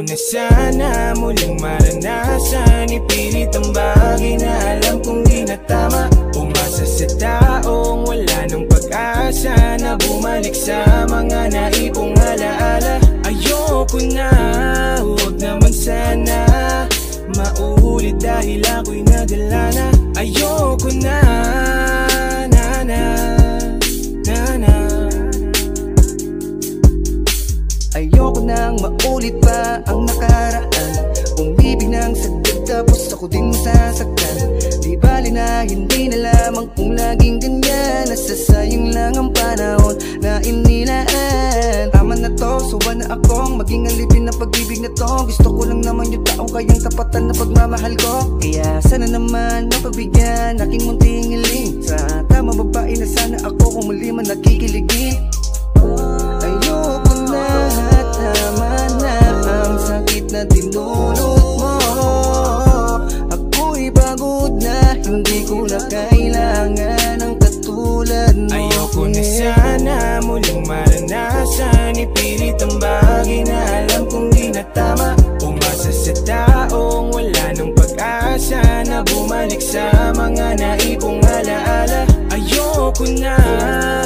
na sana muling maranasan, ipilit ang bagay na alam kong di na tama. Umasa sa taong wala ng pag-asa na bumalik sa mga naipong alaala. Ayoko na, huwag naman sana mauulit dahil ako'y nadala na. Ayoko na, ayoko nang maulit pa ang nakaraan. Umibig ng sagad tapos ako din masasaktan. Di bali na hindi na lamang kung laging ganyan. Nasasayang lang ang panahon na inilaan. Tama na to, suwa na akong maging alipin ng pag-ibig na to. Gusto ko lang naman yung taong kayang tapatan na pagmamahal ko. Kaya sana naman mapagbigyan aking munting hiling. Sa tamang babae na sana ako kung muli man nakikiligin. Ayoko na, tama na ang sakit na dinulot mo. Ako'y pagod na, hindi ko na kailangan ng katulad mo. Ayoko na sana muling maranasan, ipilit ang bagay na alam kong di na tama. Umasa sa taong wala ng pag-asa na bumalik sa mga naipong alaala. Ayoko na,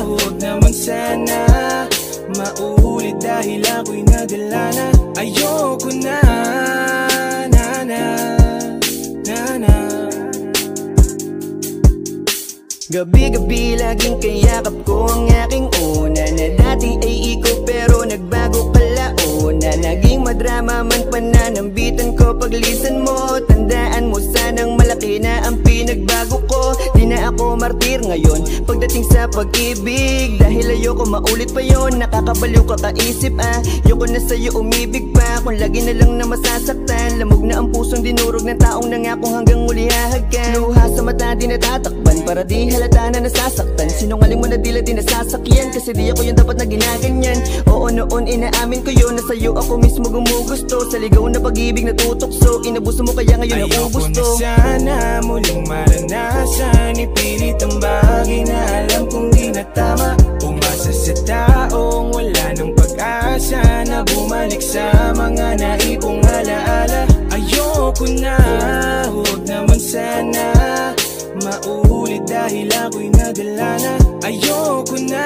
huwag naman sana mauulit dahil ako'y nadala na. Ayoko na, Gabi-gabi laging kayakap ko ang aking una, na dati ay ikaw pero nagbago kalauna. Naging madrama man pananambitan ko paglisan mo. Tandaan mo sanang malaki na ang pinagbago ko. Di na ako martir ngayon pagdating sa pag-ibig, dahil ayoko maulit pa yon. Nakakabaliw ka kaisip ayoko na sa'yo umibig pa. Kung lagi na lang na masasaktan, lamog na ang pusong dinurog ng taong nangako hanggang uli hahagkan. Luha sa mata di natatakpan para di halata na nasasaktan. Sinungaling mo na dila di nasasakyan, kasi di ako yung dapat na ginaganyan. Oo noon inaamin ko yun, na sa'yo ako mismo gumugusto. Sa ligaw na pag-ibig na tutukso, inabuso mo kaya ngayon naubos to. Ayoko na sana muling maranasan, ipilit ang bagay na alam kong di na tama. Umasa sa taong wala ng pag-asa na bumalik sa mga naipong alaala. Ayoko na, huwag naman sana mauulit dahil ako'y nadala na. Ayoko na,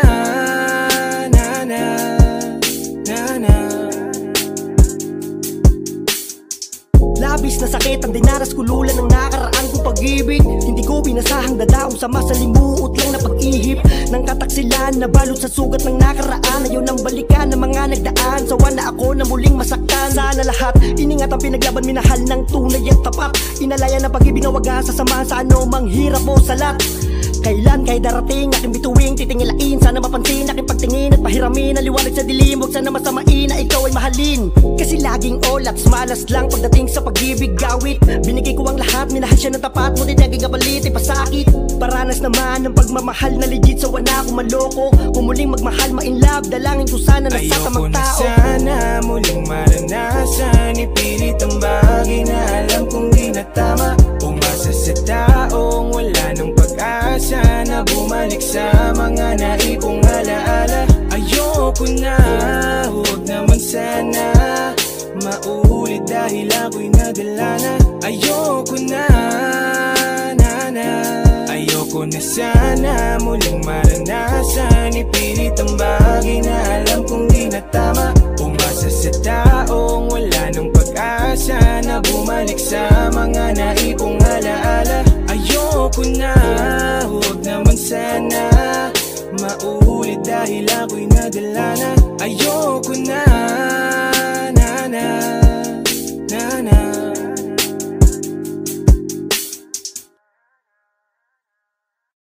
Labis na sakit ang dinaras kululan ng nakaraan kong pag-ibig. Hindi ko binasahang dadaong sama sa limuot lang na pag-ihip ng kataksilan na balot sa sugat ng nakaraan. Ayaw nang balikan ng mga nagdaan, sawa na ako na muling masaktan. Sana lahat iningat ang pinaglaban, minahal ng tunay at tapat. Inalaya na pag-ibig na wagas sasamahan sa anumang hirap o salat. Kailan kay darating aking bituing titingilain, sana mapansin aking pagtingin at pahiramin ang liwanag sa dilim. Huwag sana masamain na ikaw ay mahalin, kasi laging olats malas lang pagdating sa pag-ibig gawit. Binigay ko ang lahat, minahal siya ng tapat, ngunit naging kapalit ay pasakit. Paranas naman ng pagmamahal na legit, so wala akong maloko. Kung muling magmahal, ma-inlove, dalangin ko sana na sa tamang tao. Ayoko na sana muling maranasan, ipilit ang bagay na alam kong di na tama. Umasa sa taong wala ng pag-asa na bumalik sa mga naipong alaala. Ayoko na, huwag naman sana mauulit dahil ako'y nadala na. Ayoko na, ayoko na sana muling maranasan, ipilit ang bagay na alam kong di na tama. Umasa sa taong wala ng pag-asa na bumalik sa mga naipong alaala. Ayoko na, huwag naman sana mauulit dahil ako'y nadala na. Ayoko na.